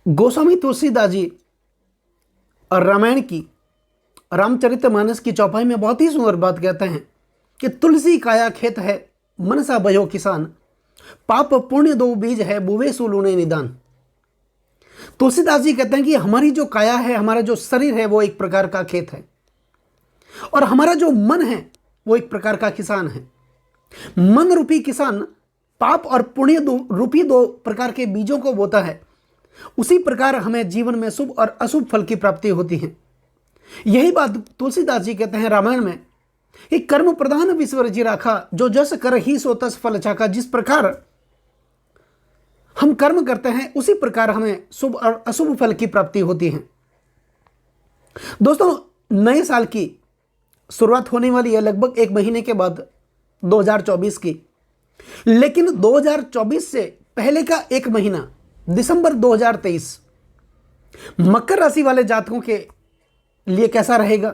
गोस्वामी तुलसीदास जी और रामायण की रामचरितमानस की चौपाई में बहुत ही सुंदर बात कहते हैं कि तुलसी काया खेत है मनसा बयो किसान, पाप पुण्य दो बीज है बुवे सुलूने निदान। तुलसीदास जी कहते हैं कि हमारी जो काया है, हमारा जो शरीर है, वो एक प्रकार का खेत है और हमारा जो मन है वो एक प्रकार का किसान है। मन रूपी किसान पाप और पुण्य रूपी दो प्रकार के बीजों को बोता है। उसी प्रकार हमें जीवन में शुभ और अशुभ फल की प्राप्ति होती है। यही बात तुलसीदास जी कहते हैं रामायण में कि कर्म प्रधान विश्वर जी राखा, जो जस कर ही सो तस फल चाखा। जिस प्रकार हम कर्म करते हैं उसी प्रकार हमें शुभ और अशुभ फल की प्राप्ति होती है। दोस्तों, नए साल की शुरुआत होने वाली है लगभग एक महीने के बाद 2024 की, लेकिन 2024 से पहले का एक महीना दिसंबर 2023 मकर राशि वाले जातकों के लिए कैसा रहेगा?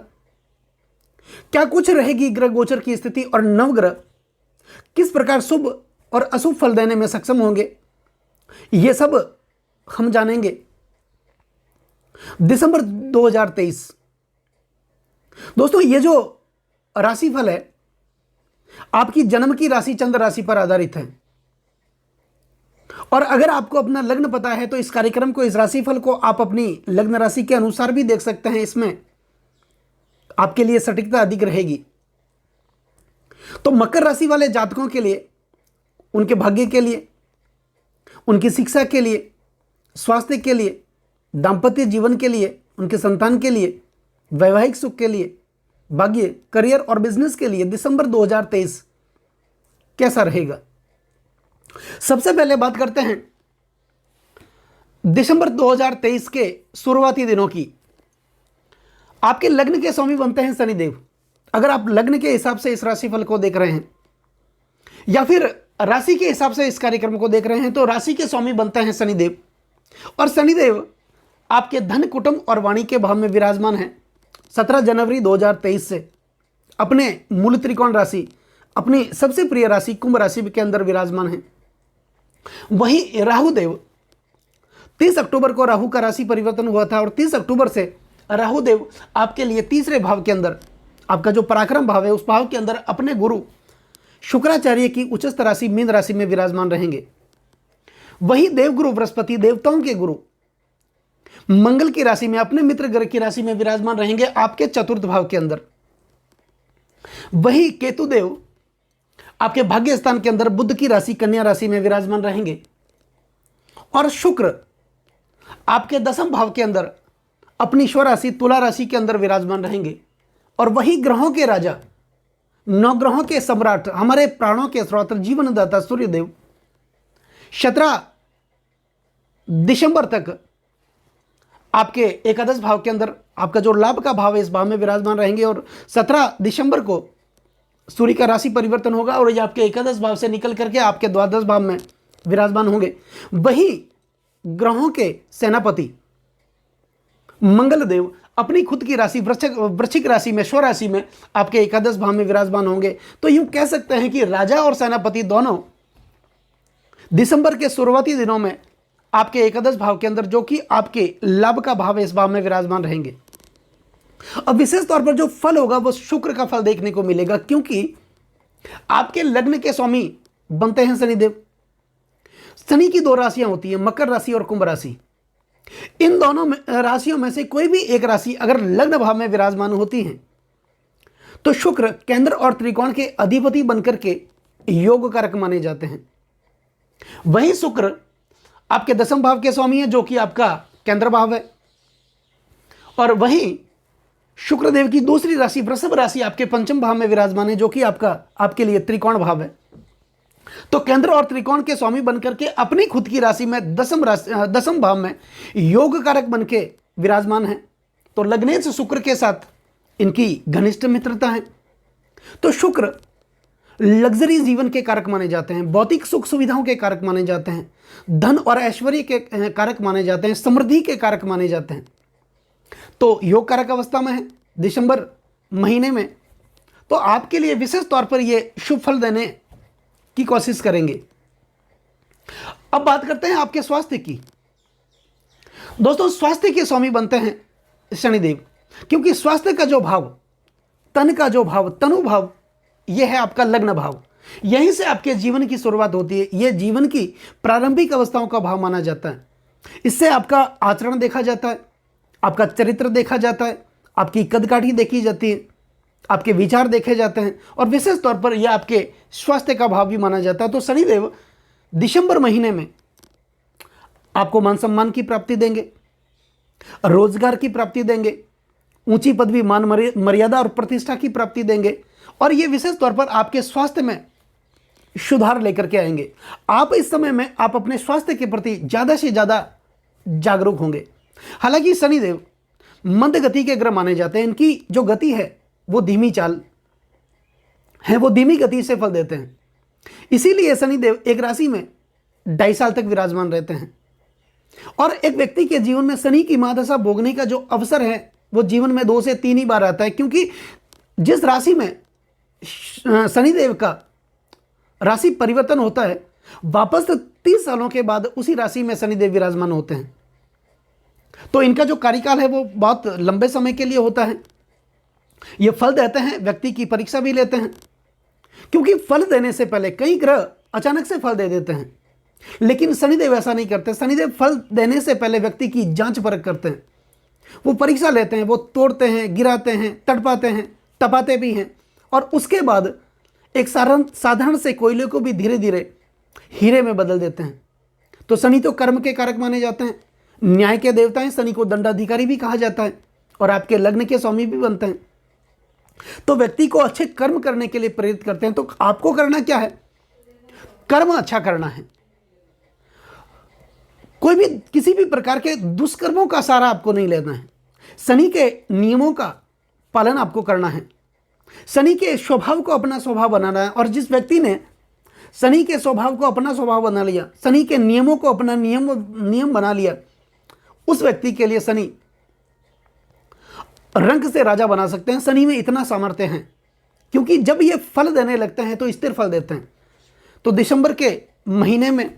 क्या कुछ रहेगी ग्रह गोचर की स्थिति और नवग्रह किस प्रकार शुभ और अशुभ फल देने में सक्षम होंगे, यह सब हम जानेंगे। दिसंबर 2023 दोस्तों, ये जो राशिफल है आपकी जन्म की राशि चंद्र राशि पर आधारित है और अगर आपको अपना लग्न पता है तो इस कार्यक्रम को, इस राशिफल को आप अपनी लग्न राशि के अनुसार भी देख सकते हैं। इसमें आपके लिए सटीकता अधिक रहेगी। तो मकर राशि वाले जातकों के लिए, उनके भाग्य के लिए, उनकी शिक्षा के लिए, स्वास्थ्य के लिए, दांपत्य जीवन के लिए, उनके संतान के लिए, वैवाहिक सुख के लिए, भाग्य, करियर और बिजनेस के लिए दिसंबर 2023 कैसा रहेगा? सबसे पहले बात करते हैं दिसंबर 2023 के शुरुआती दिनों की। आपके लग्न के स्वामी बनते हैं शनिदेव। अगर आप लग्न के हिसाब से इस राशिफल को देख रहे हैं या फिर राशि के हिसाब से इस कार्यक्रम को देख रहे हैं तो राशि के स्वामी बनते हैं शनिदेव। और शनिदेव आपके धन, कुटुंब और वाणी के भाव में विराजमान है 17 जनवरी 2023 से अपने मूल त्रिकोण राशि, अपनी सबसे प्रिय राशि कुंभ राशि के अंदर विराजमान है। वहीं राहु देव 30 अक्टूबर को राहु का राशि परिवर्तन हुआ था और 30 अक्टूबर से राहु देव आपके लिए तीसरे भाव के अंदर, आपका जो पराक्रम भाव है उस भाव के अंदर अपने गुरु शुक्राचार्य की उच्चस्थ राशि मीन राशि में विराजमान रहेंगे। वही देवगुरु बृहस्पति, देवताओं के गुरु, मंगल की राशि में, अपने मित्र ग्रह की राशि में विराजमान रहेंगे आपके चतुर्थ भाव के अंदर। वही केतु देव आपके भाग्य स्थान के अंदर बुध की राशि कन्या राशि में विराजमान रहेंगे और शुक्र आपके दसम भाव के अंदर अपनी स्वराशि तुला राशि के अंदर विराजमान रहेंगे। और वही ग्रहों के राजा, नवग्रहों के सम्राट, हमारे प्राणों के स्रोत, जीवनदाता सूर्यदेव 17 दिसंबर तक आपके एकादश भाव के अंदर, आपका जो लाभ का भाव है इस भाव में विराजमान रहेंगे और 17 दिसंबर को सूर्य का राशि परिवर्तन होगा और ये आपके एकादश भाव से निकल करके आपके द्वादश भाव में विराजमान होंगे। वही ग्रहों के सेनापति मंगल देव अपनी खुद की राशि वृश्चिक राशि में, स्वराशि में आपके एकादश भाव में विराजमान होंगे। तो यूं कह सकते हैं कि राजा और सेनापति दोनों दिसंबर के शुरुआती दिनों में आपके एकादश भाव के अंदर, जो कि आपके लाभ का भाव है, इस भाव में विराजमान रहेंगे। अब विशेष तौर पर जो फल होगा वो शुक्र का फल देखने को मिलेगा, क्योंकि आपके लग्न के स्वामी बनते हैं शनिदेव। शनि की दो राशियां होती हैं, मकर राशि और कुंभ राशि। इन दोनों राशियों में से कोई भी एक राशि अगर लग्न भाव में विराजमान होती है तो शुक्र केंद्र और त्रिकोण के अधिपति बनकर के योग कारक माने जाते हैं। वही शुक्र आपके दसम भाव के स्वामी है, जो कि आपका केंद्र भाव है। और वही शुक्रदेव की दूसरी राशि वृषभ राशि आपके पंचम भाव में विराजमान है, जो कि आपके लिए त्रिकोण भाव है। तो केंद्र और त्रिकोण के स्वामी बनकर के अपनी खुद की राशि में दसम भाव में योग कारक बन के विराजमान है। तो लग्नेश शुक्र के साथ इनकी घनिष्ठ मित्रता है। तो शुक्र लग्जरी जीवन के कारक माने जाते हैं, भौतिक सुख सुविधाओं के कारक माने जाते हैं, धन और ऐश्वर्य के कारक माने जाते हैं, समृद्धि के कारक माने जाते हैं। तो योग कारक अवस्था में है दिसंबर महीने में, तो आपके लिए विशेष तौर पर यह शुभ फल देने की कोशिश करेंगे। अब बात करते हैं आपके स्वास्थ्य की। दोस्तों स्वास्थ्य के स्वामी बनते हैं शनिदेव, क्योंकि स्वास्थ्य का जो भाव, तन का जो भाव, तनु भाव, यह है आपका लग्न भाव। यहीं से आपके जीवन की शुरुआत होती है। यह जीवन की प्रारंभिक अवस्थाओं का भाव माना जाता है। इससे आपका आचरण देखा जाता है, आपका चरित्र देखा जाता है, आपकी कदकाठी देखी जाती है, आपके विचार देखे जाते हैं, और विशेष तौर पर यह आपके स्वास्थ्य का भाव भी माना जाता है। तो शनिदेव दिसंबर महीने में आपको मान सम्मान की प्राप्ति देंगे, रोजगार की प्राप्ति देंगे, ऊंची पदवी, मान मर्यादा और प्रतिष्ठा की प्राप्ति देंगे, और ये विशेष तौर पर आपके स्वास्थ्य में सुधार लेकर के आएंगे। आप इस समय में आप अपने स्वास्थ्य के प्रति ज़्यादा से ज़्यादा जागरूक होंगे। हालांकि शनिदेव मंद गति के ग्रह माने जाते हैं। इनकी जो गति है वो धीमी चाल है, वो धीमी गति से फल देते हैं। इसीलिए शनिदेव एक राशि में 2.5 साल तक विराजमान रहते हैं। और एक व्यक्ति के जीवन में शनि की महादशा भोगने का जो अवसर है वो जीवन में 2 से 3 ही बार आता है, क्योंकि जिस राशि में शनिदेव का राशि परिवर्तन होता है, वापस 30 सालों के बाद उसी राशि में शनिदेव विराजमान होते हैं। तो इनका जो कार्यकाल है वो बहुत लंबे समय के लिए होता है। ये फल देते हैं, व्यक्ति की परीक्षा भी लेते हैं, क्योंकि फल देने से पहले कई ग्रह अचानक से फल दे देते हैं, लेकिन शनिदेव ऐसा नहीं करते। शनिदेव फल देने से पहले व्यक्ति की जांच परख करते हैं, वो परीक्षा लेते हैं, वो तोड़ते हैं, गिराते हैं, तड़पाते हैं, तपाते भी हैं, और उसके बाद एक साधारण से कोयले को भी धीरे धीरे हीरे में बदल देते हैं। तो शनि तो कर्म के कारक माने जाते हैं, न्याय के देवता हैं, शनि को दंडाधिकारी भी कहा जाता है, और आपके लग्न के स्वामी भी बनते हैं। तो व्यक्ति को अच्छे कर्म करने के लिए प्रेरित करते हैं। तो आपको करना क्या है? कर्म अच्छा करना है। कोई भी किसी भी प्रकार के दुष्कर्मों का सहारा आपको नहीं लेना है। शनि के नियमों का पालन आपको करना है। शनि के स्वभाव को अपना स्वभाव बनाना है, और जिस व्यक्ति ने शनि के स्वभाव को अपना स्वभाव बना लिया, शनि के नियमों को अपना नियम बना लिया, उस व्यक्ति के लिए शनि रंग से राजा बना सकते हैं। शनि में इतना सामर्थ्य है, क्योंकि जब ये फल देने लगते हैं तो स्थिर फल देते हैं। तो दिसंबर के महीने में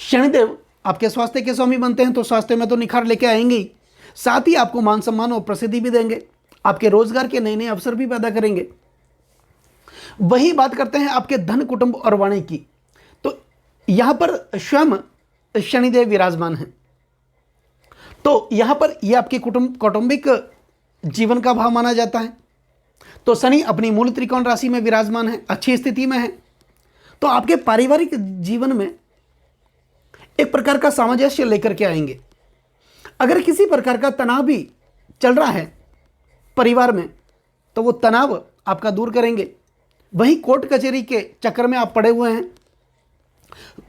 शनिदेव आपके स्वास्थ्य के स्वामी बनते हैं, तो स्वास्थ्य में तो निखार लेके आएंगे ही, साथ ही आपको मान सम्मान और प्रसिद्धि भी देंगे, आपके रोजगार के नए नए अवसर भी पैदा करेंगे। वही बात करते हैं आपके धन, कुटुंब और वाणी की। तो यहां पर स्वयं शनिदेव विराजमान हैं। तो यहां पर यह आपके कौटुंबिक जीवन का भाव माना जाता है। तो शनि अपनी मूल त्रिकोण राशि में विराजमान है, अच्छी स्थिति में है। तो आपके पारिवारिक जीवन में एक प्रकार का सामंजस्य लेकर के आएंगे। अगर किसी प्रकार का तनाव भी चल रहा है परिवार में, तो वो तनाव आपका दूर करेंगे। वहीं कोर्ट कचहरी के चक्कर में आप पड़े हुए हैं,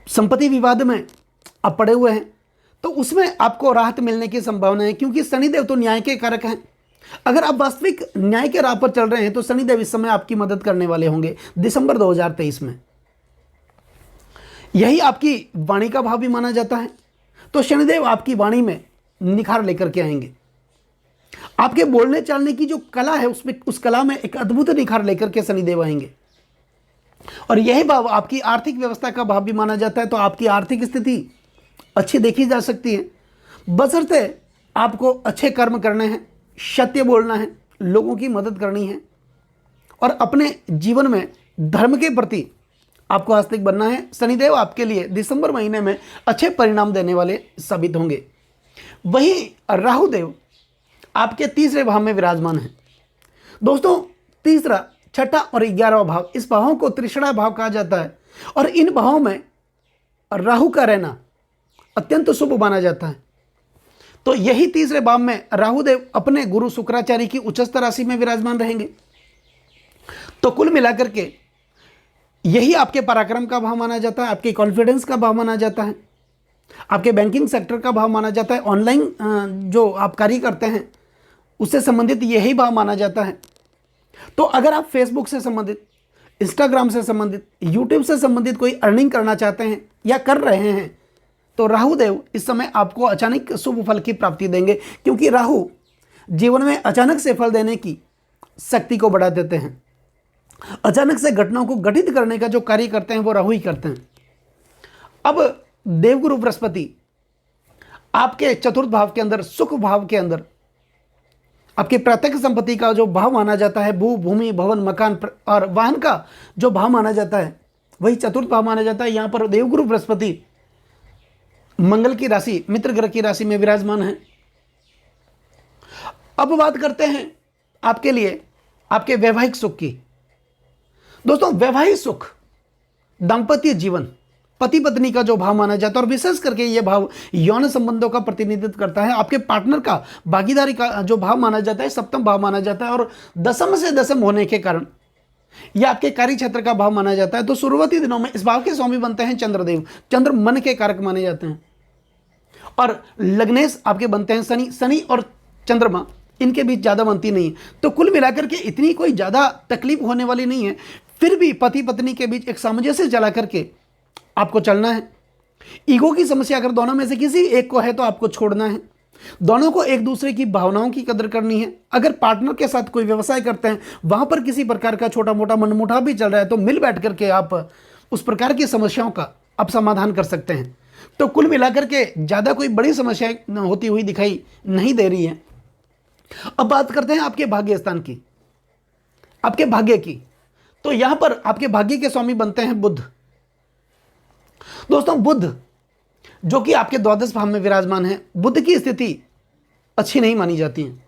संपत्ति विवाद में आप पड़े हुए हैं, तो उसमें आपको राहत मिलने की संभावना है, क्योंकि शनिदेव तो न्याय के कारक हैं। अगर आप वास्तविक न्याय के राह पर चल रहे हैं तो शनिदेव इस समय आपकी मदद करने वाले होंगे दिसंबर 2023 में। यही आपकी वाणी का भाव भी माना जाता है। तो शनिदेव आपकी वाणी में निखार लेकर के आएंगे। आपके बोलने चालने की जो कला है उसमें, उस कला में एक अद्भुत निखार लेकर के शनिदेव आएंगे। और यही भाव आपकी आर्थिक व्यवस्था का भाव भी माना जाता है। तो आपकी आर्थिक स्थिति अच्छी देखी जा सकती है, बशर्ते आपको अच्छे कर्म करने हैं, सत्य बोलना है, लोगों की मदद करनी है, और अपने जीवन में धर्म के प्रति आपको आस्तिक बनना है। शनिदेव आपके लिए दिसंबर महीने में अच्छे परिणाम देने वाले साबित होंगे। वहीं राहुदेव आपके तीसरे भाव में विराजमान है। दोस्तों, तीसरा, छठा और 11वां भाव, इस भावों को त्रिषणा भाव कहा जाता है, और इन भावों में राहु का रहना अत्यंत शुभ माना जाता है। तो यही तीसरे भाव में राहुदेव अपने गुरु शुक्राचार्य की उच्चस्थ राशि में विराजमान रहेंगे। तो कुल मिलाकर के यही आपके पराक्रम का भाव माना जाता है, आपके कॉन्फिडेंस का भाव माना जाता है, आपके बैंकिंग सेक्टर का भाव माना जाता है, ऑनलाइन जो आप कार्य करते हैं उससे संबंधित यही भाव माना जाता है। तो अगर आप फेसबुक से संबंधित, इंस्टाग्राम से संबंधित, यूट्यूब से संबंधित कोई अर्निंग करना चाहते हैं या कर रहे हैं, तो राहुदेव इस समय आपको अचानक शुभ फल की प्राप्ति देंगे, क्योंकि राहु जीवन में अचानक से फल देने की शक्ति को बढ़ा देते हैं। अचानक से घटनाओं को गठित करने का जो कार्य करते हैं वो राहु ही करते हैं। अब देवगुरु बृहस्पति आपके चतुर्थ भाव के अंदर, सुख भाव के अंदर आपकी प्रत्यक्ष संपत्ति का जो भाव माना जाता है, भू भूमि भवन मकान और वाहन का जो भाव माना जाता है, वही चतुर्थ भाव माना जाता है। यहां पर देवगुरु बृहस्पति मंगल की राशि, मित्र ग्रह की राशि में विराजमान है। अब बात करते हैं आपके लिए आपके वैवाहिक सुख की। दोस्तों, वैवाहिक सुख, दाम्पत्य जीवन, पति पत्नी का जो भाव माना जाता है, और विशेष करके यह भाव यौन संबंधों का प्रतिनिधित्व करता है। आपके पार्टनर का, भागीदारी का जो भाव माना जाता है, सप्तम भाव माना जाता है, और दसम से दसम होने के कारण यह आपके कार्य क्षेत्र का भाव माना जाता है। तो शुरुआती दिनों में इस भाव के स्वामी बनते हैं चंद्रदेव। चंद्र मन के कारक माने जाते हैं। और लग्नेश आपके बनते हैं शनि। शनि और चंद्रमा, इनके बीच ज़्यादा बनती नहीं है। तो कुल मिलाकर के इतनी कोई ज़्यादा तकलीफ होने वाली नहीं है। फिर भी पति पत्नी के बीच एक सामंजस्य जला करके आपको चलना है। ईगो की समस्या अगर दोनों में से किसी एक को है तो आपको छोड़ना है। दोनों को एक दूसरे की भावनाओं की कदर करनी है। अगर पार्टनर के साथ कोई व्यवसाय करते हैं, वहां पर किसी प्रकार का छोटा मोटा मनमुटाव भी चल रहा है, तो मिल बैठ करके आप उस प्रकार की समस्याओं का आप समाधान कर सकते हैं। तो कुल मिलाकर के ज़्यादा कोई बड़ी समस्याएं होती हुई दिखाई नहीं दे रही है। अब बात करते हैं आपके भाग्य स्थान की, आपके भाग्य की। तो यहां पर आपके भाग्य के स्वामी बनते हैं बुध। दोस्तों, बुध जो कि आपके द्वादश भाव में विराजमान है, बुध की स्थिति अच्छी नहीं मानी जाती है।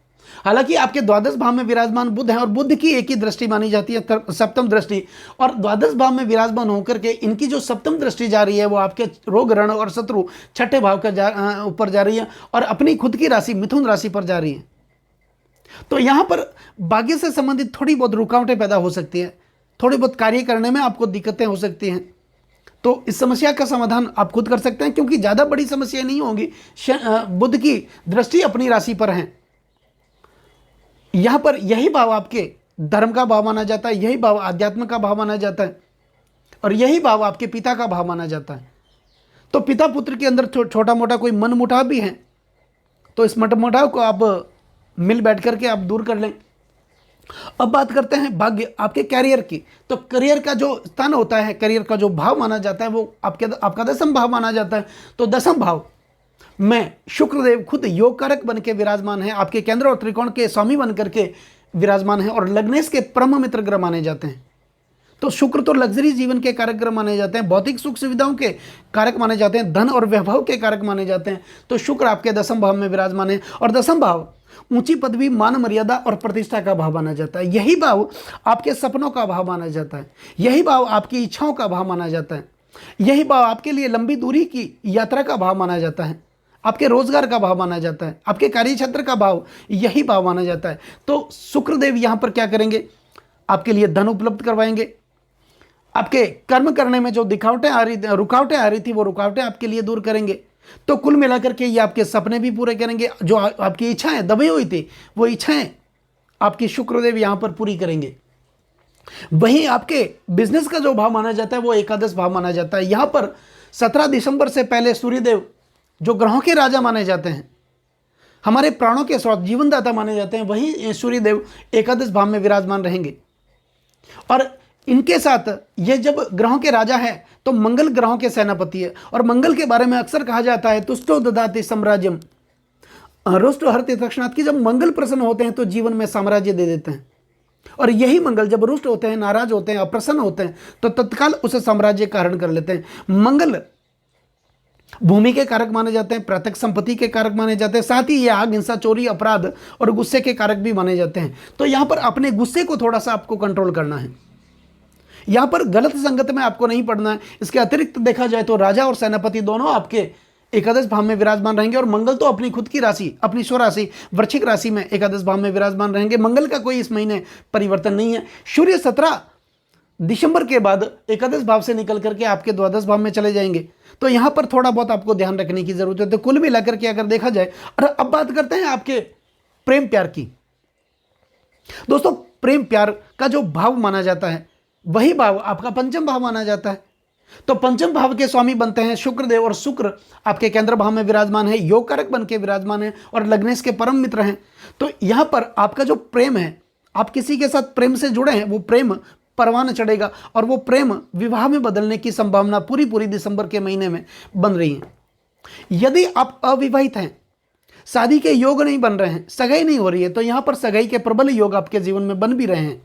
हालांकि आपके द्वादश भाव में विराजमान बुध है और बुध की एक ही दृष्टि मानी जाती है, सप्तम दृष्टि। और द्वादश भाव में विराजमान होकर के इनकी जो सप्तम दृष्टि जा रही है, वो आपके रोग रण और शत्रु छठे भाव का ऊपर जा रही है और अपनी खुद की राशि मिथुन राशि पर जा रही है। तो यहां पर भाग्य से संबंधित थोड़ी बहुत रुकावटें पैदा हो सकती है, थोड़ी बहुत कार्य करने में आपको दिक्कतें हो सकती हैं। तो इस समस्या का समाधान आप खुद कर सकते हैं, क्योंकि ज़्यादा बड़ी समस्या नहीं होगी। बुध की दृष्टि अपनी राशि पर है। यहां पर यही भाव आपके धर्म का भाव माना जाता है, यही भाव आध्यात्म का भाव माना जाता है, और यही भाव आपके पिता का भाव माना जाता है। तो पिता पुत्र के अंदर छोटा मोटा कोई मनमुटाव भी है, तो इस मनमुटाव को आप मिल बैठ करके आप दूर कर लें। अब बात करते हैं भाग्य, आपके कैरियर की। तो करियर का जो स्थान होता है, करियर का जो भाव माना जाता है, वो आपका दसम भाव माना जाता है। तो दसम भाव में शुक्रदेव खुद योग कारक बन के विराजमान है, आपके केंद्र और त्रिकोण के स्वामी बन करके विराजमान है, और लग्नेश के परम मित्र ग्रह माने जाते हैं। तो शुक्र तो लग्जरी जीवन के कारक ग्रह माने जाते हैं, भौतिक सुख सुविधाओं के कारक माने जाते हैं, धन और वैभव के कारक माने जाते हैं। तो शुक्र आपके दसम भाव में विराजमान है, और दसम भाव ऊंची पदवी, मान मर्यादा और प्रतिष्ठा का भाव माना जाता है। यही भाव आपके सपनों का भाव माना जाता है, यही भाव आपकी इच्छाओं का भाव माना जाता है, यही भाव आपके लिए लंबी दूरी की यात्रा का भाव माना जाता है, आपके रोजगार का भाव माना जाता है, आपके कार्य क्षेत्र का भाव, यही भाव माना जाता है। तो शुक्रदेव यहां पर क्या करेंगे, आपके लिए धन उपलब्ध करवाएंगे। आपके कर्म करने में जो रुकावटें आ रही थी, वो रुकावटें आपके लिए दूर करेंगे। तो कुल मिलाकर के ये आपके सपने भी पूरे करेंगे। जो आपकी इच्छाएं दबी हुई थी, वो इच्छाएं आपकी शुक्रदेव यहां पर पूरी करेंगे। वहीं आपके बिजनेस का जो भाव माना जाता है, वो एकादश भाव माना जाता है। यहां पर 17 दिसंबर से पहले सूर्यदेव जो ग्रहों के राजा माने जाते हैं, हमारे प्राणों के स्रोत, जीवनदाता माने जाते हैं, वहीं सूर्यदेव एकादश भाव में विराजमान रहेंगे। और इनके साथ ये जब ग्रहों के राजा है, तो मंगल ग्रहों के सेनापति है। और मंगल के बारे में अक्सर कहा जाता है, तुष्टो ददाति साम्राज्यम रुष्टो हरति तक्षणात्, कि जब मंगल प्रसन्न होते हैं तो जीवन में साम्राज्य दे देते हैं। और यही मंगल जब रुष्ट होते हैं, नाराज होते हैं, अप्रसन्न होते हैं, तो तत्काल उसे साम्राज्य का हरण कर लेते हैं। मंगल भूमि के कारक माने जाते हैं, प्रत्यक्ष संपत्ति के कारक माने जाते हैं, साथ ही ये आग, हिंसा, चोरी, अपराध और गुस्से के कारक भी माने जाते हैं। तो यहां पर अपने गुस्से को थोड़ा सा आपको कंट्रोल करना है। यहां पर गलत संगत में आपको नहीं पड़ना है। इसके अतिरिक्त देखा जाए तो राजा और सेनापति दोनों आपके एकादश भाव में विराजमान रहेंगे, और मंगल तो अपनी खुद की राशि, अपनी स्वराशि वृश्चिक राशि में एकादश भाव में विराजमान रहेंगे। मंगल का कोई इस महीने परिवर्तन नहीं है। सूर्य 17 दिसंबर के बाद एकादश भाव से निकल करके आपके द्वादश भाव में चले जाएंगे। तो यहां पर थोड़ा बहुत आपको ध्यान रखने की जरूरत है। तो कुल मिलाकर के अगर देखा जाए, और अब बात करते हैं आपके प्रेम प्यार की। दोस्तों, प्रेम प्यार का जो भाव माना जाता है, वही भाव आपका पंचम भाव माना जाता है। तो पंचम भाव के स्वामी बनते हैं शुक्रदेव, और शुक्र आपके केंद्र भाव में विराजमान है, योग कारक बन के विराजमान है, और लग्नेश के परम मित्र हैं। तो यहां पर आपका जो प्रेम है, आप किसी के साथ प्रेम से जुड़े हैं, वो प्रेम परवान चढ़ेगा, और वो प्रेम विवाह में बदलने की संभावना पूरी दिसंबर के महीने में बन रही है। यदि आप अविवाहित हैं, शादी के योग नहीं बन रहे हैं, सगाई नहीं हो रही है, तो यहां पर सगाई के प्रबल योग आपके जीवन में बन भी रहे हैं।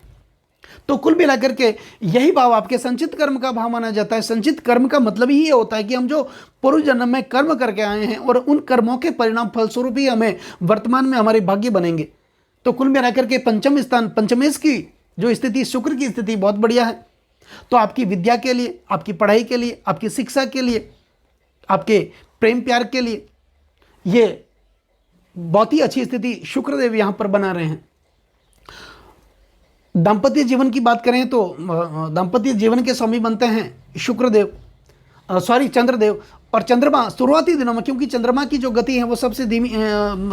तो कुल मिलाकर के यही भाव आपके संचित कर्म का भाव माना जाता है। संचित कर्म का मतलब ही ये होता है कि हम जो पूर्व जन्म में कर्म करके आए हैं और उन कर्मों के परिणाम फलस्वरूप ही हमें वर्तमान में हमारे भाग्य बनेंगे। तो कुल मिलाकर के पंचम स्थान, पंचमेश की जो स्थिति, शुक्र की स्थिति बहुत बढ़िया है। तो आपकी विद्या के लिए, आपकी पढ़ाई के लिए, आपकी शिक्षा के लिए, आपके प्रेम प्यार के लिए ये बहुत ही अच्छी स्थिति शुक्रदेव यहां पर बना रहे हैं। दाम्पत्य जीवन की बात करें तो दाम्पत्य जीवन के स्वामी बनते हैं शुक्रदेव, चंद्रदेव। और चंद्रमा शुरुआती दिनों में, क्योंकि चंद्रमा की जो गति है वो सबसे धीमी,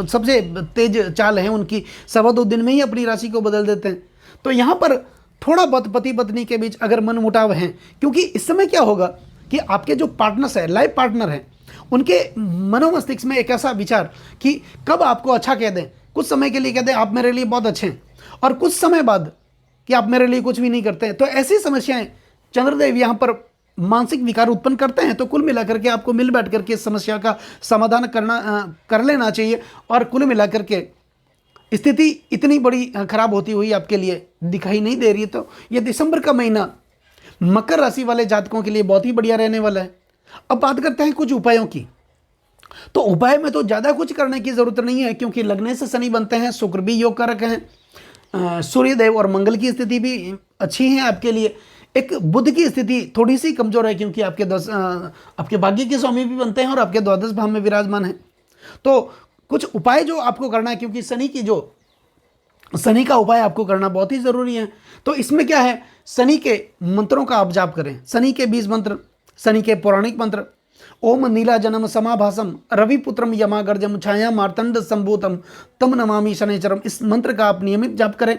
सबसे तेज चाल है उनकी, 2.25 दिन में ही अपनी राशि को बदल देते हैं। तो यहाँ पर थोड़ा बहुत पति पत्नी के बीच अगर मन मुटाव है, क्योंकि इस समय क्या होगा कि आपके जो पार्टनर्स है, लाइफ पार्टनर हैं, उनके मनोमस्तिष्क में एक ऐसा विचार कि कब आपको अच्छा कह दें, कुछ समय के लिए कह दें आप मेरे लिए बहुत अच्छे हैं, और कुछ समय बाद कि आप मेरे लिए कुछ भी नहीं करते हैं। तो ऐसी समस्याएं चंद्रदेव यहाँ पर मानसिक विकार उत्पन्न करते हैं। तो कुल मिलाकर के आपको मिल बैठ करके इस समस्या का समाधान कर लेना चाहिए। और कुल मिलाकर के स्थिति इतनी बड़ी खराब होती हुई आपके लिए दिखाई नहीं दे रही है। तो ये दिसंबर का महीना मकर राशि वाले जातकों के लिए बहुत ही बढ़िया रहने वाला है। अब बात करते हैं कुछ उपायों की। तो उपाय में तो ज़्यादा कुछ करने की जरूरत नहीं है, क्योंकि लगने से शनि बनते हैं, शुक्र भी योग कारक हैं, सूर्यदेव और मंगल की स्थिति भी अच्छी है आपके लिए। एक बुध की स्थिति थोड़ी सी कमजोर है, क्योंकि आपके भाग्य के स्वामी भी बनते हैं और आपके द्वादश भाव में विराजमान है। तो कुछ उपाय जो आपको करना है, क्योंकि शनि का उपाय आपको करना बहुत ही जरूरी है। तो इसमें क्या है, शनि के मंत्रों का आप जाप करें, शनि के 20 मंत्र, शनि के पौराणिक मंत्र, ओम नीलाजनम समाभासम रविपुत्रम यमागर्जम छाया मार्तंड संभूतम तम नमामि शनिचरम, इस मंत्र का आप नियमित जाप करें।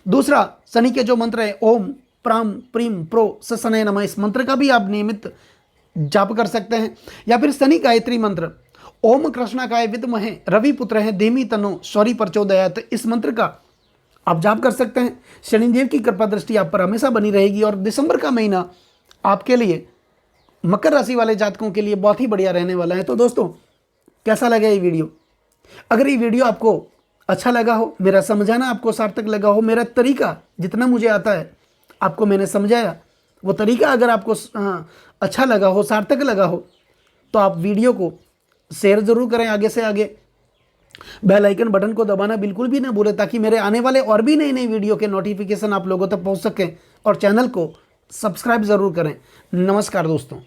दूसरा, शनि के जो मंत्र है ओम प्राम प्रीम प्रो ससने नमः, इस मंत्र का भी आप नियमित जाप कर सकते हैं। या फिर शनि गायत्री मंत्र ओम कृष्णाकाय विद्महे रविपुत्र है धीमी तनो शौरी प्रचोदयात, इस मंत्र का आप जाप कर सकते हैं। शनिदेव की कृपा दृष्टि आप पर हमेशा बनी रहेगी। और दिसंबर का महीना आपके लिए, मकर राशि वाले जातकों के लिए बहुत ही बढ़िया रहने वाला है। तो दोस्तों, कैसा लगा ये वीडियो? अगर ये वीडियो आपको अच्छा लगा हो, मेरा समझाना आपको सार्थक लगा हो, मेरा तरीका जितना मुझे आता है आपको मैंने समझाया, वो तरीका अगर आपको अच्छा लगा हो, सार्थक लगा हो, तो आप वीडियो को शेयर ज़रूर करें आगे से आगे। बेल आइकन बटन को दबाना बिल्कुल भी ना भूलें, ताकि मेरे आने वाले और भी नई नई वीडियो के नोटिफिकेशन आप लोगों तक पहुंच सकें। और चैनल को सब्सक्राइब ज़रूर करें। नमस्कार दोस्तों।